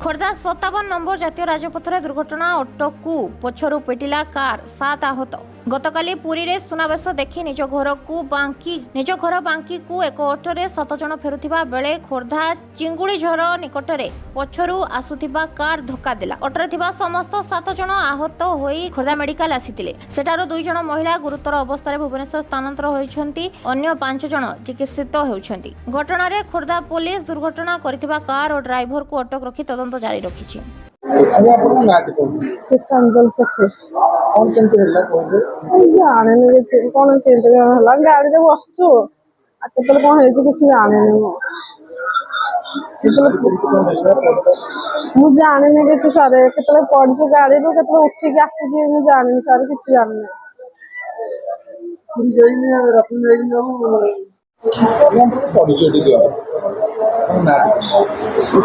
Khordha 57 number जातीय राजपथर दुर्घटना auto को पछरु पिटिला कार 7 आहत। गतकाली पुरी रे सुनावेश देखि निज घर बांकी को एक ऑटोरे 7 जन फेरुथिबा बेले खोर्धा चिंगुड़ीझर निकटरे पछरु आसुथिबा कार धक्का देला। ऑटोरे थिबा समस्त 7 जन आहत होई खोर्धा मेडिकल आसीथिले। सेठारो 2 जन महिला गुरुतर अवस्था रे भुवनेश्वर स्थानांतर होइछन्ती। अन्य 5 जन चिकित्सित हेउछन्ती। घटना रे खोर्धा पुलिस दुर्घटना करथिबा कार और ड्राइवर को अटक रखी तदंत जारी रखिछि। जाने कौन गाड़ी में बसचु केतल कौन किसी जाने मुझे जाने किसी सारे केतल पड़ू गाड़ी रू केतल उठिक आसी जानी सारे किसी जाने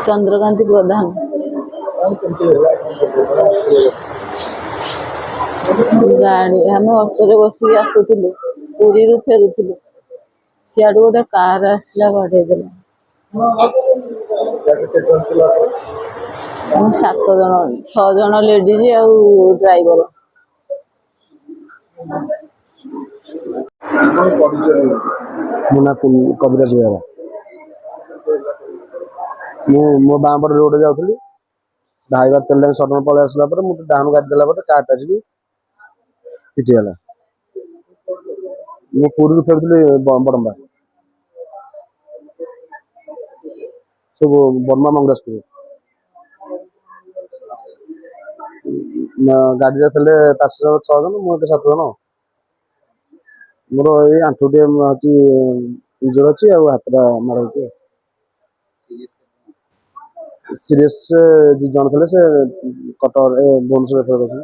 चंद्रकांति प्रधान गाड़ी आम ऑटो बसिक आसुलु पुरी फेरुलु सियाड़ गोटे कार आसला बाड़ेदेला 7 जन 6 जन लेडीज आउ ड्राइवर। मुना कविराज बेहरा मो बाँ पर रोड जाऊँगी ड्राइवर तेल सडन पलि आसला मुझे डाउन गाड़ी देला कार टाचिकी पिटिगला। मु पुरी फेरुली बड़म्बा सब बर्मा मंगराजपुर गाड़ी थे 5-6 जन मुझे 7 जन मोर ये आंठुटे इंजर अच्छी हाथ मार सीरीयस 2 जन थे कटर भुवनेश्वर रेफर कर।